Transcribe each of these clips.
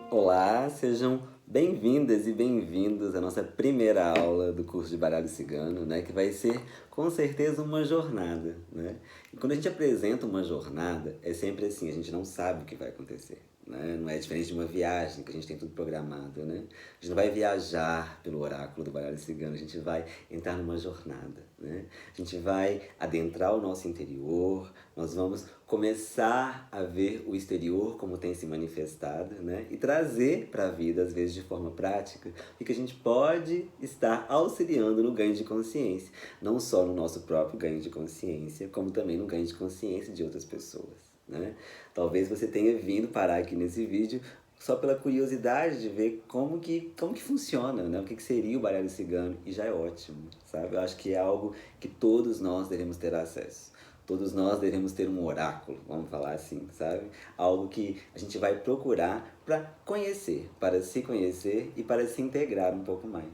Olá, sejam bem-vindas e bem-vindos à nossa primeira aula do curso de baralho cigano, né? Que vai ser com certeza uma jornada, né? E quando a gente apresenta uma jornada, é sempre assim, a gente não sabe o que vai acontecer, né? Não é diferente de uma viagem, que a gente tem tudo programado, né? A gente não vai viajar pelo oráculo do baralho cigano, a gente vai entrar numa jornada, né? A gente vai adentrar o nosso interior, nós vamos começar a ver o exterior como tem se manifestado, né? E trazer para a vida, às vezes de forma prática, o que a gente pode estar auxiliando no ganho de consciência. Não só no nosso próprio ganho de consciência, como também no ganho de consciência de outras pessoas, né? Talvez você tenha vindo parar aqui nesse vídeo só pela curiosidade de ver como que funciona, né? O que seria o baralho cigano, e já é ótimo, sabe? Eu acho que é algo que todos nós devemos ter acesso. Todos nós devemos ter um oráculo, vamos falar assim, sabe? Algo que a gente vai procurar para conhecer, para se conhecer e para se integrar um pouco mais.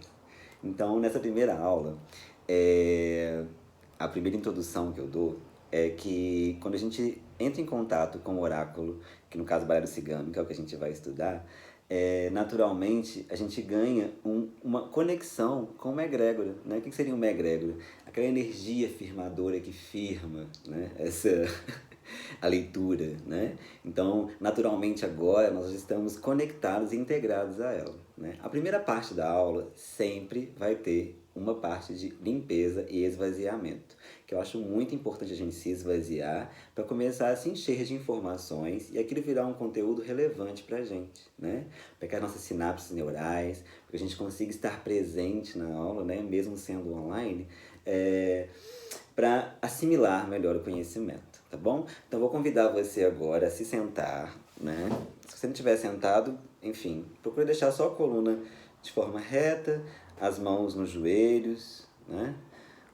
Então, nessa primeira aula, a primeira introdução que eu dou é que quando a gente entra em contato com o oráculo, que no caso o baralho cigano, que é o que a gente vai estudar, naturalmente a gente ganha uma conexão com uma egrégora, né? O que seria uma egrégora? Aquela energia firmadora que firma, né? A leitura, né? Então, naturalmente agora nós estamos conectados e integrados a ela, né? A primeira parte da aula sempre vai ter uma parte de limpeza e esvaziamento, que eu acho muito importante a gente se esvaziar para começar a se encher de informações e aquilo virar um conteúdo relevante para a gente, né? Para que as nossas sinapses neurais, para que a gente consiga estar presente na aula, né? Mesmo sendo online, para assimilar melhor o conhecimento, tá bom? Então vou convidar você agora a se sentar, né? Se você não estiver sentado, enfim, procure deixar só a coluna de forma reta, as mãos nos joelhos, né?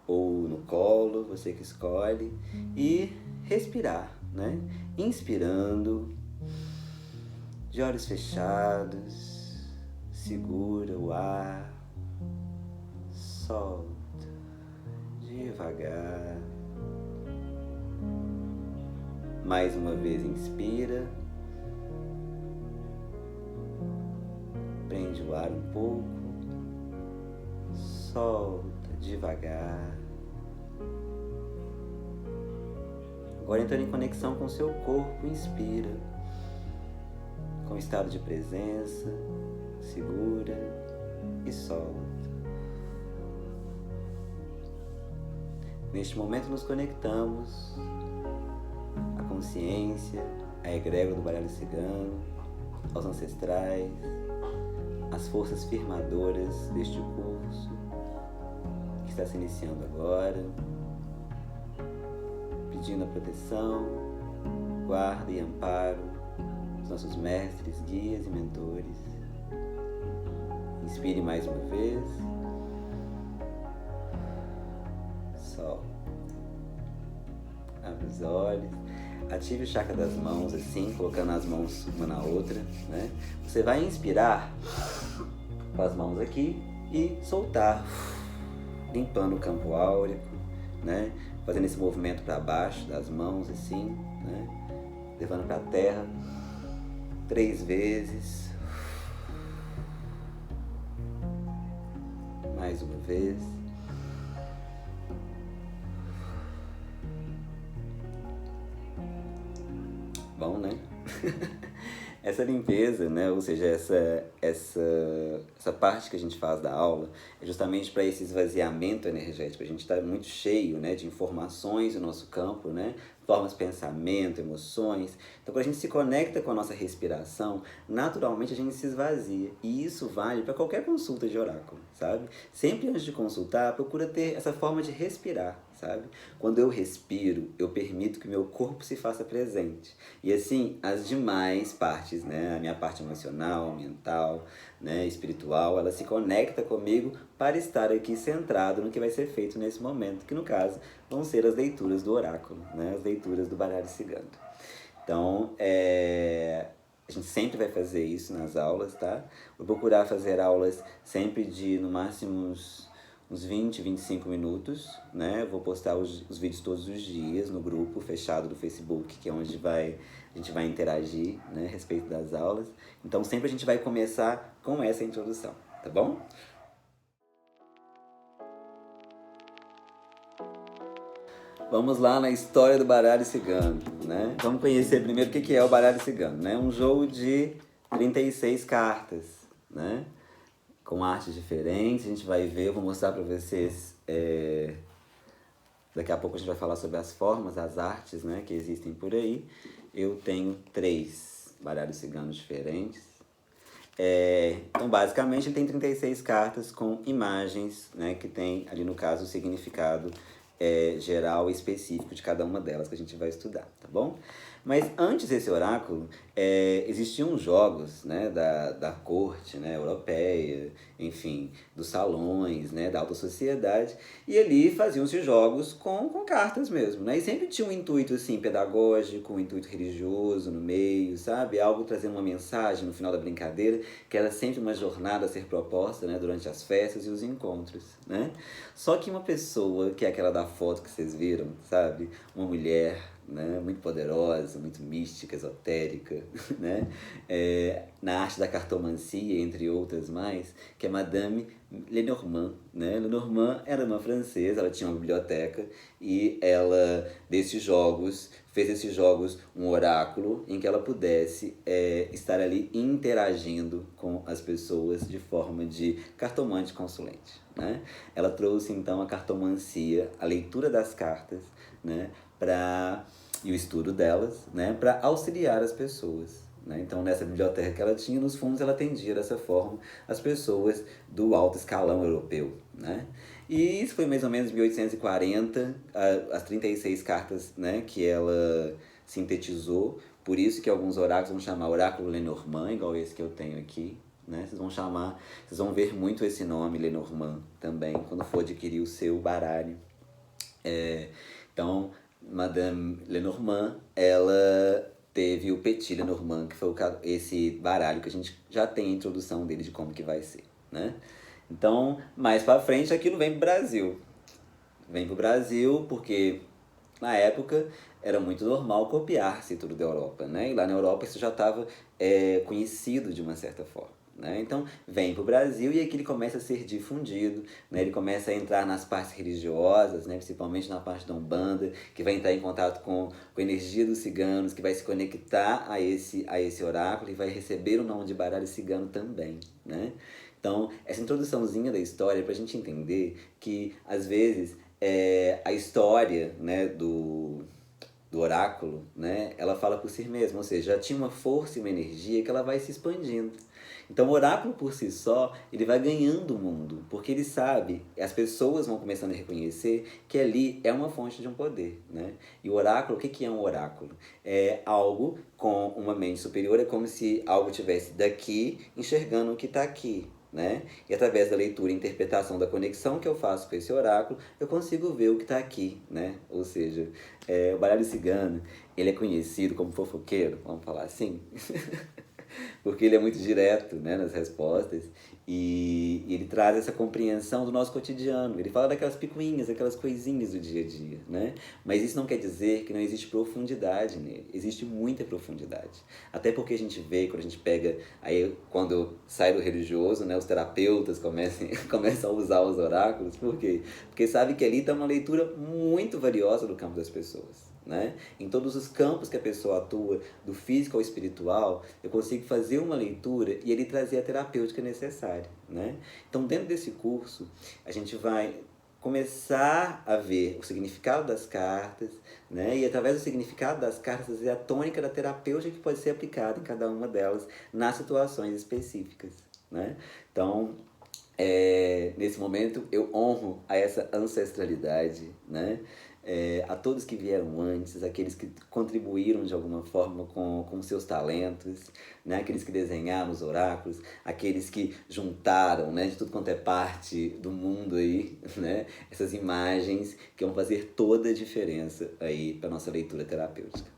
Ou no colo, você que escolhe, e respirar, né? Inspirando, de olhos fechados, segura o ar, solta devagar. Mais uma vez, inspira, prende o ar um pouco, solta devagar. Agora entrando em conexão com o seu corpo, inspira, com estado de presença, segura e solta. Neste momento nos conectamos à consciência, à egrégora do baralho cigano, aos ancestrais, às forças firmadoras deste curso que está se iniciando agora, pedindo a proteção, guarda e amparo dos nossos mestres, guias e mentores. Inspire mais uma vez. Solta. Abre os olhos. Ative o chakra das mãos, assim, colocando as mãos uma na outra, né? Você vai inspirar com as mãos aqui e soltar, limpando o campo áurico, né? Fazendo esse movimento para baixo das mãos, assim, né? Levando para a terra 3 vezes. Mais uma vez. Bom, né? Essa limpeza, né? Ou seja, essa parte que a gente faz da aula é justamente para esse esvaziamento energético. A gente está muito cheio, né, de informações no nosso campo, né? Formas de pensamento, emoções. Então, quando a gente se conecta com a nossa respiração, naturalmente a gente se esvazia. E isso vale para qualquer consulta de oráculo, sabe? Sempre antes de consultar, procura ter essa forma de respirar, sabe? Quando eu respiro, eu permito que o meu corpo se faça presente. E assim, as demais partes, né? A minha parte emocional, mental, né? Espiritual, ela se conecta comigo para estar aqui centrado no que vai ser feito nesse momento, que no caso vão ser as leituras do oráculo, né? As leituras do baralho cigano. Então, a gente sempre vai fazer isso nas aulas, tá? Vou procurar fazer aulas sempre de, no máximo, uns 25 minutos, né? Eu vou postar os vídeos todos os dias no grupo fechado do Facebook, que é onde a gente vai interagir, né, a respeito das aulas. Então sempre a gente vai começar com essa introdução, tá bom? Vamos lá na história do baralho cigano, né? Vamos conhecer primeiro o que é o baralho cigano, né? Um jogo de 36 cartas, né? Com artes diferentes, a gente vai ver, eu vou mostrar para vocês. Daqui a pouco a gente vai falar sobre as formas, as artes, né, que existem por aí. Eu tenho 3 baralhos ciganos diferentes. Então, basicamente, ele tem 36 cartas com imagens, né, que tem ali, no caso, o significado geral e específico de cada uma delas que a gente vai estudar, tá bom? Mas antes desse oráculo, existiam jogos, né, da corte, né, europeia, enfim, dos salões, né, da alta sociedade, e ali faziam-se jogos com cartas mesmo, né, e sempre tinha um intuito, assim, pedagógico, um intuito religioso no meio, sabe, algo trazendo uma mensagem no final da brincadeira, que era sempre uma jornada a ser proposta, né, durante as festas e os encontros, né. Só que uma pessoa, que é aquela da foto que vocês viram, sabe, uma mulher, né, muito poderosa, muito mística, esotérica, né, na arte da cartomancia, entre outras mais, que é Madame Lenormand, né? Lenormand era uma francesa, ela tinha uma biblioteca e ela, fez desses jogos um oráculo em que ela pudesse estar ali interagindo com as pessoas de forma de cartomante consulente, né? Ela trouxe então a cartomancia, a leitura das cartas, né, e o estudo delas, né, para auxiliar as pessoas, né? Então, nessa biblioteca que ela tinha, nos fundos, ela atendia dessa forma as pessoas do alto escalão europeu, né? E isso foi mais ou menos em 1840, as 36 cartas, né, que ela sintetizou. Por isso que alguns oráculos vão chamar oráculo Lenormand, igual esse que eu tenho aqui, né? Vocês vão ver muito esse nome, Lenormand, também, quando for adquirir o seu baralho. Então, Madame Lenormand, ela teve o Petit Lenormand, que foi esse baralho que a gente já tem a introdução dele de como que vai ser, né? Então, mais pra frente, aquilo vem pro Brasil. Vem pro Brasil porque, na época, era muito normal copiar-se tudo da Europa, né? E lá na Europa isso já estava conhecido de uma certa forma, né? Então vem para o Brasil e aqui ele começa a ser difundido, né? Ele começa a entrar nas partes religiosas, né? Principalmente na parte da Umbanda, que vai entrar em contato com a energia dos ciganos, que vai se conectar a esse oráculo e vai receber o nome de baralho cigano também, né? Então, essa introduçãozinha da história é para a gente entender que, às vezes, a história, né, do oráculo, né, ela fala por si mesma, ou seja, já tinha uma força e uma energia que ela vai se expandindo. Então o oráculo por si só, ele vai ganhando o mundo, porque ele sabe, as pessoas vão começando a reconhecer que ali é uma fonte de um poder, né? E o oráculo, o que que é um oráculo? É algo com uma mente superior, é como se algo tivesse daqui enxergando o que está aqui, né? E através da leitura e interpretação da conexão que eu faço com esse oráculo, eu consigo ver o que está aqui, né? Ou seja, o baralho cigano, ele é conhecido como fofoqueiro, vamos falar assim, porque ele é muito direto, né, nas respostas e ele traz essa compreensão do nosso cotidiano. Ele fala daquelas picuinhas, aquelas coisinhas do dia a dia, né? Mas isso não quer dizer que não existe profundidade nele. Existe muita profundidade. Até porque a gente vê, quando a gente pega, aí quando sai do religioso, né, os terapeutas começam a usar os oráculos. Por quê? Porque sabe que ali está uma leitura muito valiosa do campo das pessoas, né? Em todos os campos que a pessoa atua, do físico ao espiritual, eu consigo fazer uma leitura e ele trazer a terapêutica necessária, né? Então, dentro desse curso, a gente vai começar a ver o significado das cartas, né? E através do significado das cartas, a tônica da terapêutica que pode ser aplicada em cada uma delas nas situações específicas, né? Então, nesse momento eu honro a essa ancestralidade, né? A todos que vieram antes, aqueles que contribuíram de alguma forma com seus talentos, né? Aqueles que desenharam os oráculos, aqueles que juntaram, né, de tudo quanto é parte do mundo aí, né, essas imagens que vão fazer toda a diferença aí para nossa leitura terapêutica.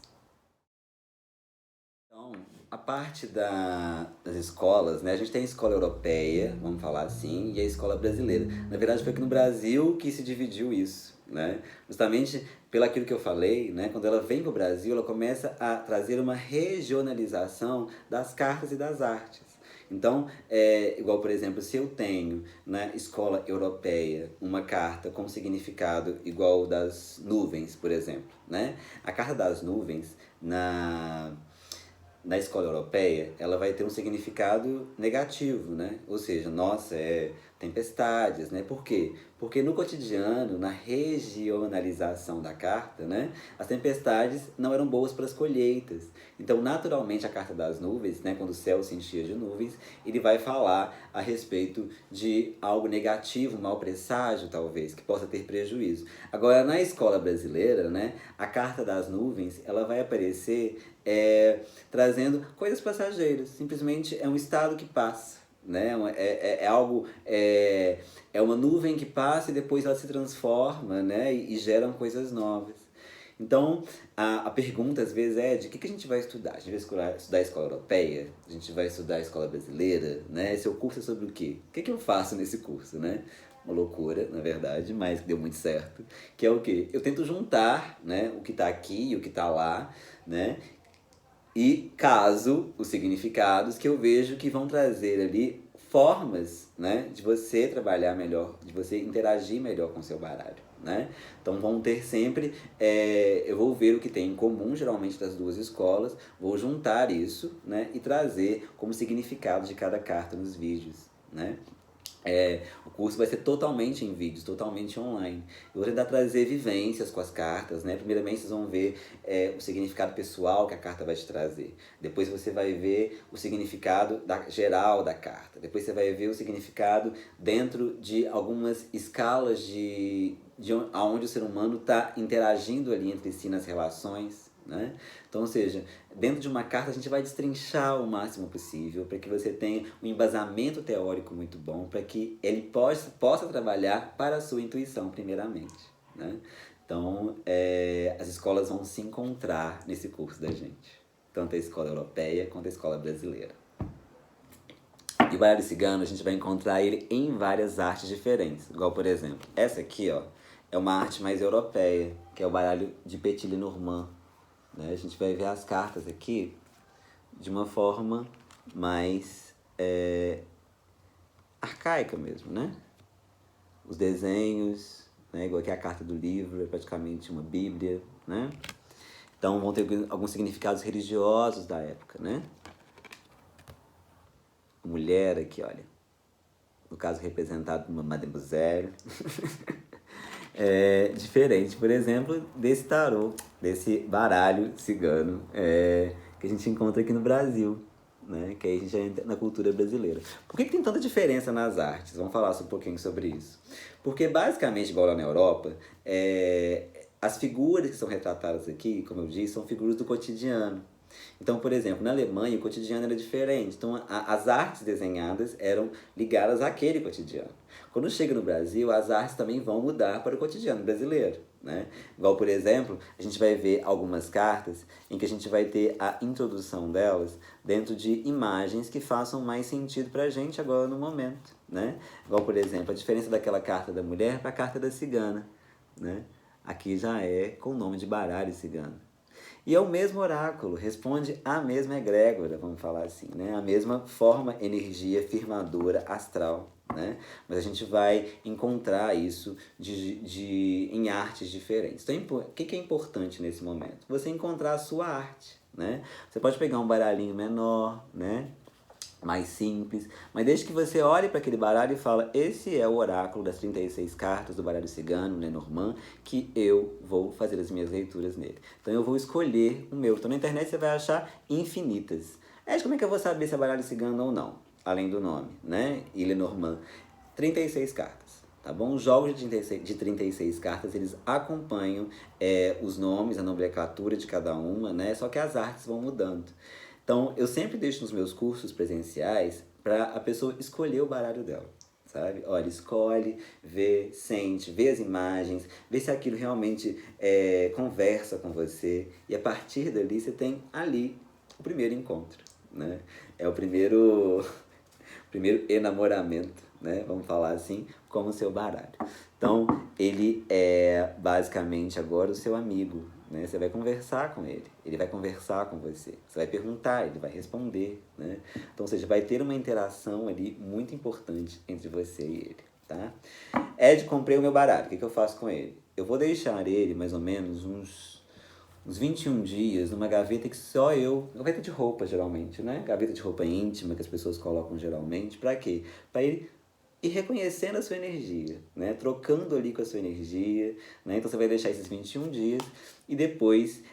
Então, a parte das escolas, né? A gente tem a escola europeia, vamos falar assim, e a escola brasileira. Na verdade, foi aqui no Brasil que se dividiu isso, né? Justamente pelo aquilo que eu falei, né? Quando ela vem para o Brasil, ela começa a trazer uma regionalização das cartas e das artes. Então, igual, por exemplo, se eu tenho na escola europeia uma carta com significado igual ao das nuvens, por exemplo, né? A carta das nuvens, na escola europeia, ela vai ter um significado negativo, né? Ou seja, nossa, tempestades, né? Por quê? Porque no cotidiano, na regionalização da carta, né? As tempestades não eram boas para as colheitas. Então, naturalmente, a carta das nuvens, né? Quando o céu se enchia de nuvens, ele vai falar a respeito de algo negativo, um mau presságio, talvez, que possa ter prejuízo. Agora, na escola brasileira, né? A carta das nuvens, ela vai aparecer trazendo coisas passageiras. Simplesmente é um estado que passa, né? É uma nuvem que passa e depois ela se transforma, né? E geram coisas novas. Então, a pergunta às vezes de que a gente vai estudar? A gente vai estudar a escola europeia? A gente vai estudar a escola brasileira? Né? Seu curso é sobre o quê? O que eu faço nesse curso, né? Uma loucura, na verdade, mas deu muito certo. Que é o quê? Eu tento juntar, né, o que está aqui e o que está lá, né? E caso os significados que eu vejo que vão trazer ali formas, né, de você trabalhar melhor, de você interagir melhor com o seu baralho, né? Então vão ter sempre, eu vou ver o que tem em comum, geralmente das duas escolas, vou juntar isso, né, e trazer como significado de cada carta nos vídeos, né? O curso vai ser totalmente em vídeos, totalmente online. Eu vou tentar trazer vivências com as cartas, né? Primeiramente vocês vão ver o significado pessoal que a carta vai te trazer. Depois você vai ver o significado geral da carta. Depois você vai ver o significado dentro de algumas escalas de onde o ser humano está interagindo ali entre si nas relações, né? Então, ou seja, dentro de uma carta a gente vai destrinchar o máximo possível para que você tenha um embasamento teórico muito bom, para que ele possa trabalhar para a sua intuição primeiramente, né? Então, as escolas vão se encontrar nesse curso da gente, tanto a escola europeia quanto a escola brasileira. E o baralho cigano a gente vai encontrar ele em várias artes diferentes, igual por exemplo, essa aqui ó, é uma arte mais europeia, que é o baralho de Petit Lenormand. Né? A gente vai ver as cartas aqui de uma forma mais arcaica mesmo, né? Os desenhos, né? Igual aqui a carta do livro, é praticamente uma bíblia, né? Então vão ter alguns significados religiosos da época, né? Mulher aqui, olha. No caso representado por uma mademoiselle. Diferente, por exemplo, desse tarô, desse baralho cigano que a gente encontra aqui no Brasil, né? Que aí a gente já entra na cultura brasileira. Por que tem tanta diferença nas artes? Vamos falar um pouquinho sobre isso. Porque basicamente, igual lá na Europa, as figuras que são retratadas aqui, como eu disse, são figuras do cotidiano. Então, por exemplo, na Alemanha o cotidiano era diferente. Então, as artes desenhadas eram ligadas àquele cotidiano. Quando chega no Brasil, as artes também vão mudar para o cotidiano brasileiro, né? Igual, por exemplo, a gente vai ver algumas cartas em que a gente vai ter a introdução delas dentro de imagens que façam mais sentido para a gente agora no momento, né? Igual, por exemplo, a diferença daquela carta da mulher para a carta da cigana, né? Aqui já é com o nome de baralho cigano. E é o mesmo oráculo, responde à mesma egrégora, vamos falar assim, né? A mesma forma, energia, firmadora, astral, né? Mas a gente vai encontrar isso em artes diferentes. Então, o que é importante nesse momento? Você encontrar a sua arte, né? Você pode pegar um baralhinho menor, né? Mais simples, mas desde que você olhe para aquele baralho e fala, esse é o oráculo das 36 cartas do baralho cigano, Lenormand, que eu vou fazer as minhas leituras nele. Então eu vou escolher o meu. Então na internet você vai achar infinitas. Como é que eu vou saber se é baralho cigano ou não? Além do nome, né? E Lenormand. 36 cartas. Tá bom? Os jogos de 36 cartas, eles acompanham os nomes, a nomenclatura de cada uma, né? Só que as artes vão mudando. Então, eu sempre deixo nos meus cursos presenciais para a pessoa escolher o baralho dela, sabe? Olha, escolhe, vê, sente, vê as imagens, vê se aquilo realmente conversa com você. E a partir dali, você tem ali o primeiro encontro, né? É o primeiro enamoramento, né? Vamos falar assim, como o seu baralho. Então, ele é basicamente agora o seu amigo, né? Você vai conversar com ele vai conversar com você. Você vai perguntar, ele vai responder, né? Então, ou seja, vai ter uma interação ali muito importante entre você e ele, tá? Ed, comprei o meu baralho, o que eu faço com ele? Eu vou deixar ele mais ou menos uns 21 dias numa gaveta que só eu. Gaveta de roupa, geralmente, né? Gaveta de roupa íntima que as pessoas colocam geralmente. Pra quê? Pra ele ir reconhecendo a sua energia, né? Trocando ali com a sua energia, né? Então você vai deixar esses 21 dias e depois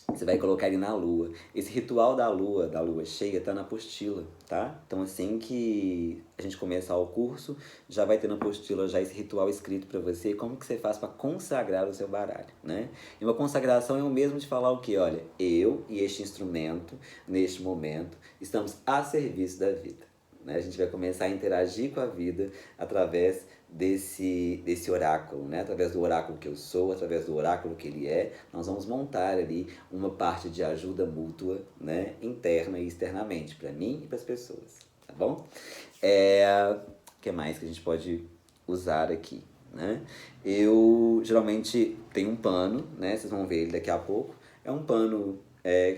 você vai colocar ele na lua. Esse ritual da lua cheia, tá na apostila, tá? Então assim que a gente começar o curso, já vai ter na apostila já esse ritual escrito para você, como que você faz para consagrar o seu baralho, né? E uma consagração é o mesmo de falar o que? Olha, eu e este instrumento, neste momento, estamos a serviço da vida. Né? A gente vai começar a interagir com a vida através desse oráculo, né? Através do oráculo que eu sou, através do oráculo que ele é, nós vamos montar ali uma parte de ajuda mútua, né? Interna e externamente, para mim e para as pessoas, tá bom? O que mais que a gente pode usar aqui, né? Eu geralmente tenho um pano, né? Vocês vão ver ele daqui a pouco. É um pano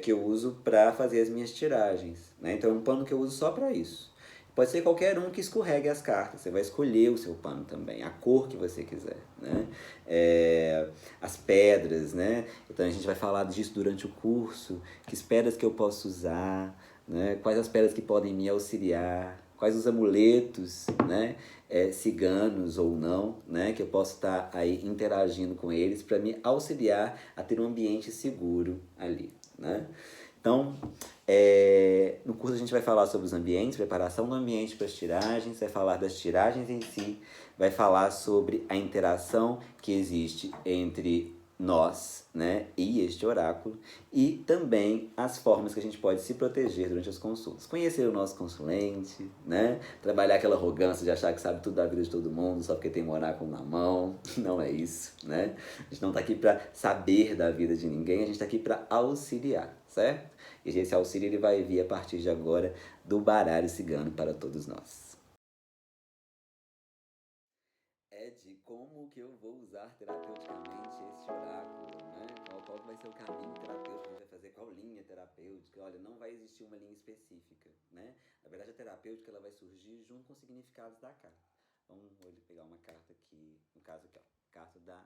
que eu uso para fazer as minhas tiragens, né? Então é um pano que eu uso só para isso. Pode ser qualquer um que escorregue as cartas. Você vai escolher o seu pano também, a cor que você quiser, né? As pedras, né? Então a gente vai falar disso durante o curso. Que pedras que eu posso usar, né? Quais as pedras que podem me auxiliar, quais os amuletos, né? Ciganos ou não, né? Que eu posso estar aí interagindo com eles para me auxiliar a ter um ambiente seguro ali, né? Então, no curso a gente vai falar sobre os ambientes, preparação do ambiente para as tiragens, vai falar das tiragens em si, vai falar sobre a interação que existe entre nós, né, e este oráculo, e também as formas que a gente pode se proteger durante as consultas. Conhecer o nosso consulente, né, trabalhar aquela arrogância de achar que sabe tudo da vida de todo mundo só porque tem um oráculo na mão, não é isso, né? A gente não está aqui para saber da vida de ninguém, a gente está aqui para auxiliar, certo? E esse auxílio ele vai vir a partir de agora do baralho cigano para todos nós. Ed, como que eu vou usar terapeuticamente este oráculo, né? Qual vai ser o caminho terapêutico que a gente vai fazer? Qual linha terapêutica? Olha, não vai existir uma linha específica, né? Na verdade, a terapêutica ela vai surgir junto com os significados da carta. Vamos pegar uma carta aqui, no caso aqui, ó, carta da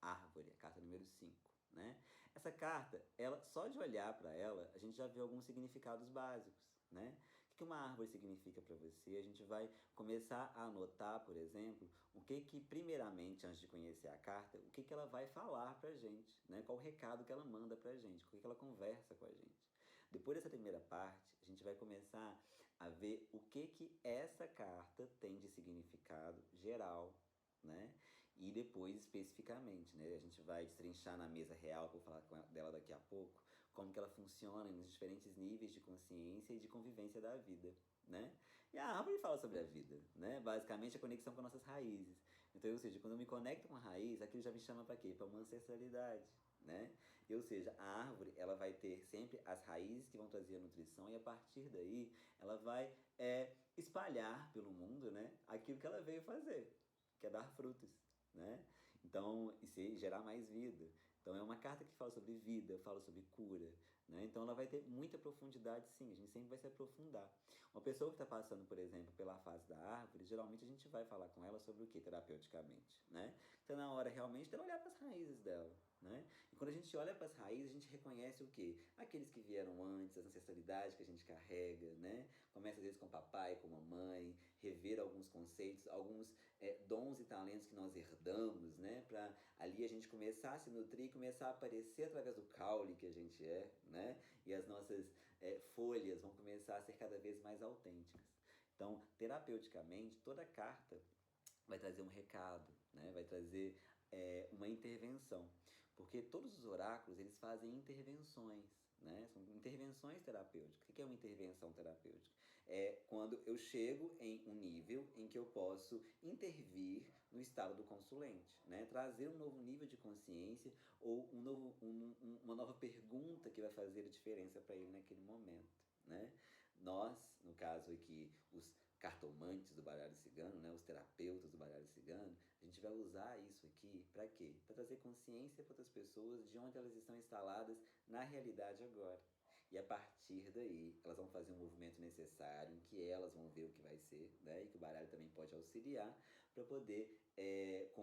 árvore, a carta número 5, né? Essa carta, ela só de olhar para ela, a gente já vê alguns significados básicos, né? O que uma árvore significa para você? A gente vai começar a anotar, por exemplo, o que primeiramente, antes de conhecer a carta, o que ela vai falar pra gente, né? Qual o recado que ela manda pra gente, o que ela conversa com a gente. Depois dessa primeira parte, a gente vai começar a ver o que essa carta tem de significado geral, né? E depois especificamente, né? A gente vai destrinchar na mesa real, vou falar dela daqui a pouco, como que ela funciona nos diferentes níveis de consciência e de convivência da vida, né? E a árvore fala sobre a vida, né? Basicamente a conexão com nossas raízes. Então, ou seja, quando eu me conecto com a raiz, aquilo já me chama para quê? Para uma ancestralidade, né? Ou seja, a árvore, ela vai ter sempre as raízes que vão trazer a nutrição e a partir daí ela vai espalhar pelo mundo, né? Aquilo que ela veio fazer, que é dar frutos, né? Então, e gerar mais vida. Então é uma carta que fala sobre vida, fala sobre cura, né? Então ela vai ter muita profundidade, sim. A gente sempre vai se aprofundar. Uma pessoa que está passando, por exemplo, pela fase da árvore, geralmente a gente vai falar com ela sobre o que terapeuticamente, né? Então na hora realmente de olhar para as raízes dela, né? E quando a gente olha para as raízes, a gente reconhece o quê? Aqueles que vieram antes, as ancestralidades que a gente carrega, né? Começa às vezes com o papai, com a mamãe, rever alguns conceitos, alguns dons e talentos que nós herdamos, né? Para ali a gente começar a se nutrir e começar a aparecer através do caule que a gente né? E as nossas folhas vão começar a ser cada vez mais autênticas. Então, terapeuticamente, toda carta vai trazer um recado, né? Vai trazer uma intervenção. Porque todos os oráculos, eles fazem intervenções, né? São intervenções terapêuticas. O que é uma intervenção terapêutica? É quando eu chego em um nível em que eu posso intervir no estado do consulente, né? Trazer um novo nível de consciência ou uma nova pergunta que vai fazer a diferença para ele naquele momento. né? Nós, no caso aqui, os cartomantes do baralho cigano, né, os terapeutas do baralho cigano, a gente vai usar isso aqui para quê? Para trazer consciência para outras pessoas de onde elas estão instaladas na realidade agora. E a partir daí, elas vão fazer um movimento necessário, em que elas vão ver o que vai ser, né? E que o baralho também pode auxiliar para poder, com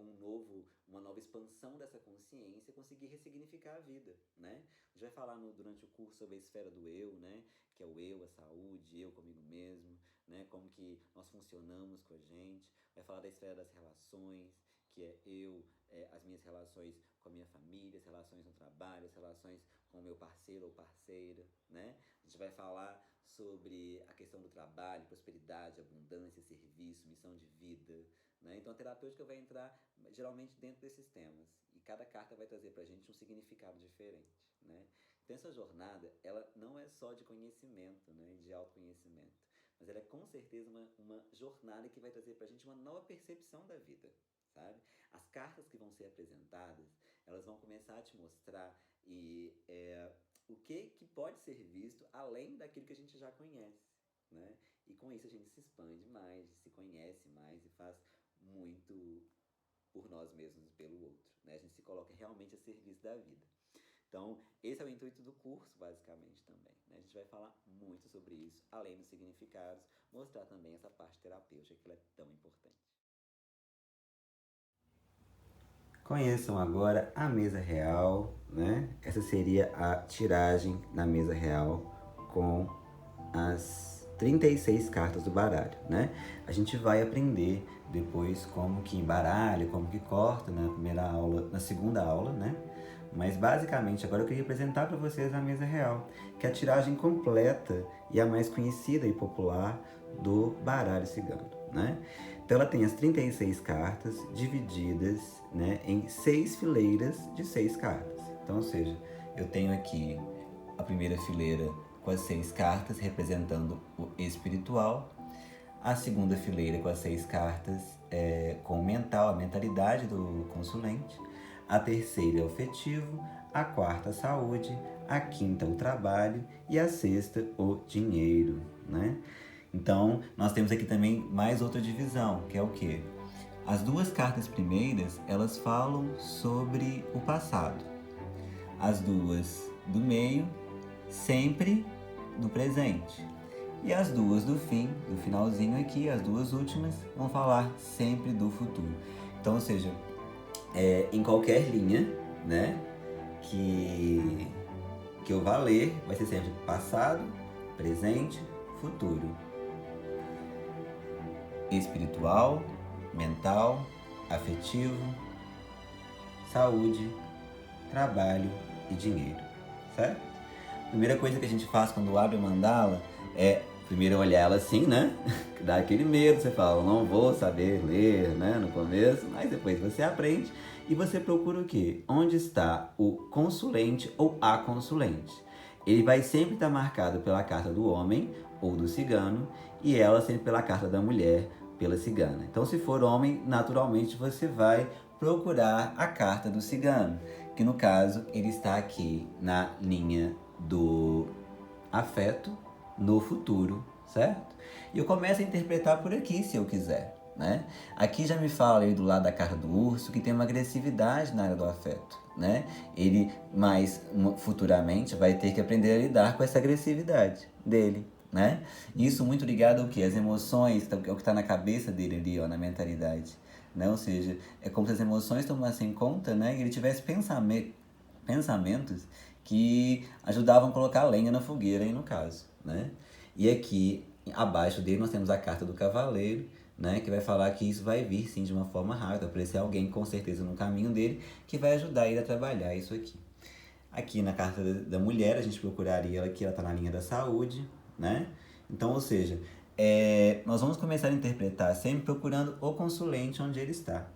uma nova expansão dessa consciência, conseguir ressignificar a vida, né? A gente vai falar durante o curso sobre a esfera do eu, né? Que é o eu, a saúde, eu comigo mesmo, né? Como que nós funcionamos com a gente. Vai falar da esfera das relações, que é eu, as minhas relações com a minha família, as relações no trabalho, as relações com o meu parceiro ou parceira, né? A gente vai falar sobre a questão do trabalho, prosperidade, abundância, serviço, missão de vida, né? Então a terapêutica vai entrar geralmente dentro desses temas e cada carta vai trazer pra gente um significado diferente, né? Então essa jornada, ela não é só de conhecimento, né, de autoconhecimento, mas ela é com certeza uma jornada que vai trazer pra gente uma nova percepção da vida, sabe? As cartas que vão ser apresentadas, elas vão começar a te mostrar o que pode ser visto além daquilo que a gente já conhece, né? E com isso a gente se expande mais, se conhece mais e faz muito por nós mesmos e pelo outro, né? A gente se coloca realmente a serviço da vida. Então, esse é o intuito do curso, basicamente, também, né? A gente vai falar muito sobre isso, além dos significados, mostrar também essa parte terapêutica que ela é tão importante. Conheçam agora a mesa real, né? Essa seria a tiragem da mesa real com as 36 cartas do baralho, né? A gente vai aprender depois como que embaralha, como que corta na primeira aula, na segunda aula, né? Mas basicamente agora eu queria apresentar para vocês a mesa real, que é a tiragem completa e a mais conhecida e popular do baralho cigano, né? Então ela tem as 36 cartas divididas, né, em 6 fileiras de 6 cartas. Então, ou seja, eu tenho aqui a primeira fileira com as 6 cartas representando o espiritual, a segunda fileira com as 6 cartas com o mental, a mentalidade do consulente, a terceira é o afetivo, a quarta a saúde, a quinta o trabalho e a sexta o dinheiro, né? Então, nós temos aqui também mais outra divisão, que é o quê? As duas cartas primeiras, elas falam sobre o passado. As duas do meio, sempre do presente. E as duas do fim, do finalzinho aqui, as duas últimas, vão falar sempre do futuro. Então, ou seja, em qualquer linha, né, que eu vá ler, vai ser sempre passado, presente, futuro. Espiritual, mental, afetivo, saúde, trabalho e dinheiro, certo? A primeira coisa que a gente faz quando abre a mandala é primeiro olhar ela assim, né? Dá aquele medo, você fala, não vou saber ler, né, no começo, mas depois você aprende e você procura o quê? Onde está o consulente ou a consulente? Ele vai sempre estar marcado pela carta do homem ou do cigano e ela sempre pela carta da mulher, pela cigana. Então, se for homem, naturalmente você vai procurar a carta do cigano, que no caso ele está aqui na linha do afeto no futuro, certo? E eu começo a interpretar por aqui, se eu quiser, né? Aqui já me fala aí do lado da carta do urso que tem uma agressividade na área do afeto, né? Ele mais futuramente vai ter que aprender a lidar com essa agressividade dele, né? Isso muito ligado ao que? As emoções, é o que está na cabeça dele ali, ó, na mentalidade, né? Ou seja, é como se as emoções tomassem conta, né? E ele tivesse pensamentos que ajudavam a colocar lenha na fogueira aí no caso, né? E aqui abaixo dele nós temos a carta do cavaleiro, né, que vai falar que isso vai vir sim de uma forma rápida, aparecer alguém com certeza no caminho dele que vai ajudar ele a trabalhar isso aqui. Aqui na carta da mulher a gente procuraria ela aqui, ela está na linha da saúde, né? Então, ou seja, nós vamos começar a interpretar sempre procurando o consulente onde ele está.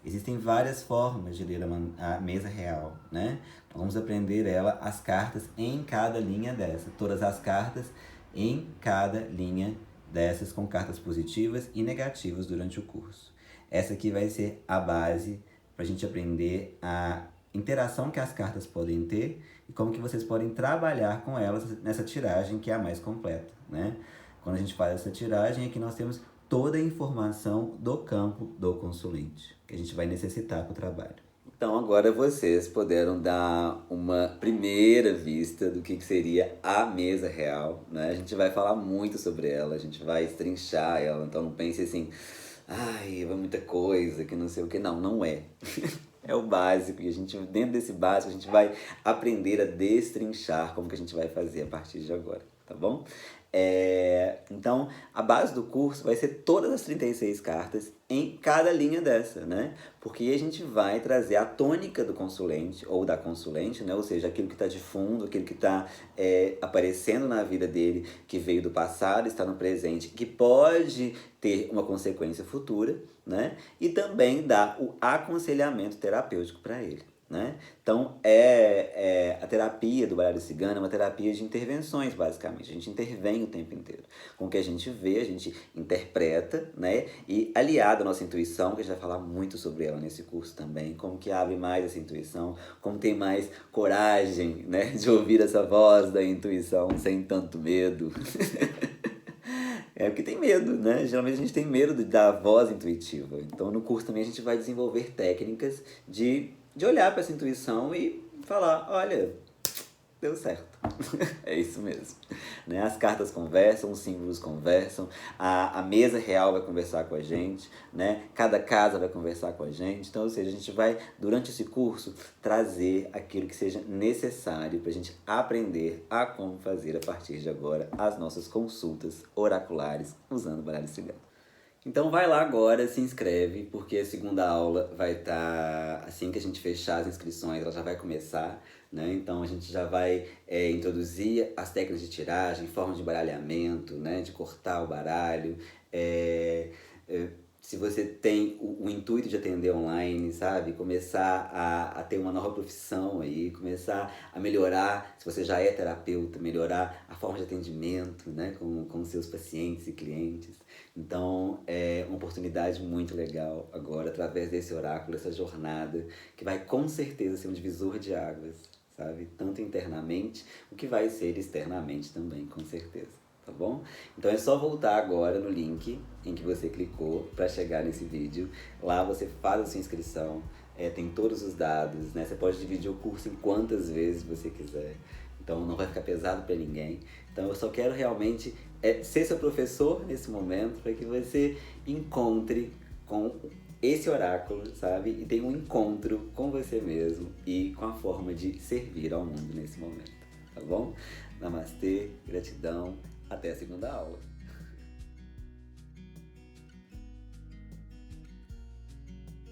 Existem várias formas de ler a mesa real, né? Vamos aprender as cartas em cada linha dessa. Todas as cartas em cada linha dessas, com cartas positivas e negativas durante o curso. Essa aqui vai ser a base para a gente aprender a interação que as cartas podem ter e como que vocês podem trabalhar com elas nessa tiragem que é a mais completa, né? Quando a gente faz essa tiragem, aqui nós temos toda a informação do campo do consulente, que a gente vai necessitar para o trabalho. Então agora vocês puderam dar uma primeira vista do que seria a mesa real, né? A gente vai falar muito sobre ela, a gente vai estrinchar ela, então não pense assim, ai, é muita coisa, que não sei o que. Não, não é. É o básico, e a gente, dentro desse básico, a gente vai aprender a destrinchar como que a gente vai fazer a partir de agora, tá bom? Então, a base do curso vai ser todas as 36 cartas em cada linha dessa, né? Porque a gente vai trazer a tônica do consulente ou da consulente, né? Ou seja, aquilo que está de fundo, aquilo que está aparecendo na vida dele, que veio do passado, está no presente, que pode ter uma consequência futura, né? E também dar o aconselhamento terapêutico para ele, né? Então, a terapia do baralho cigano é uma terapia de intervenções, basicamente. A gente intervém o tempo inteiro. Com o que a gente vê, a gente interpreta, né? E aliado à nossa intuição, que a gente vai falar muito sobre ela nesse curso também, como que abre mais essa intuição, como tem mais coragem, né? De ouvir essa voz da intuição sem tanto medo. É porque tem medo, né? Geralmente a gente tem medo da voz intuitiva. Então no curso também a gente vai desenvolver técnicas de olhar para essa intuição e falar, olha, deu certo. É isso mesmo. Né? As cartas conversam, os símbolos conversam, a mesa real vai conversar com a gente, né? Cada casa vai conversar com a gente. Então, ou seja, a gente vai, durante esse curso, trazer aquilo que seja necessário para a gente aprender a como fazer, a partir de agora, as nossas consultas oraculares usando o baralho cigano. Então vai lá agora, se inscreve, porque a segunda aula vai estar, assim que a gente fechar as inscrições, ela já vai começar, né? Então a gente já vai introduzir as técnicas de tiragem, formas de baralhamento, né? De cortar o baralho. Se você tem o intuito de atender online, sabe? Começar a ter uma nova profissão aí, começar a melhorar, se você já é terapeuta, melhorar a forma de atendimento, né? Com seus pacientes e clientes. Então, é uma oportunidade muito legal agora, através desse oráculo, essa jornada, que vai com certeza ser um divisor de águas, sabe? Tanto internamente, o que vai ser externamente também, com certeza. Tá bom? Então é só voltar agora no link em que você clicou para chegar nesse vídeo. Lá você faz a sua inscrição, tem todos os dados, né? Você pode dividir o curso em quantas vezes você quiser. Então não vai ficar pesado para ninguém. Então eu só quero realmente ser seu professor nesse momento para que você encontre com esse oráculo, sabe? E tenha um encontro com você mesmo e com a forma de servir ao mundo nesse momento. Tá bom? Namastê, gratidão. Até a segunda aula.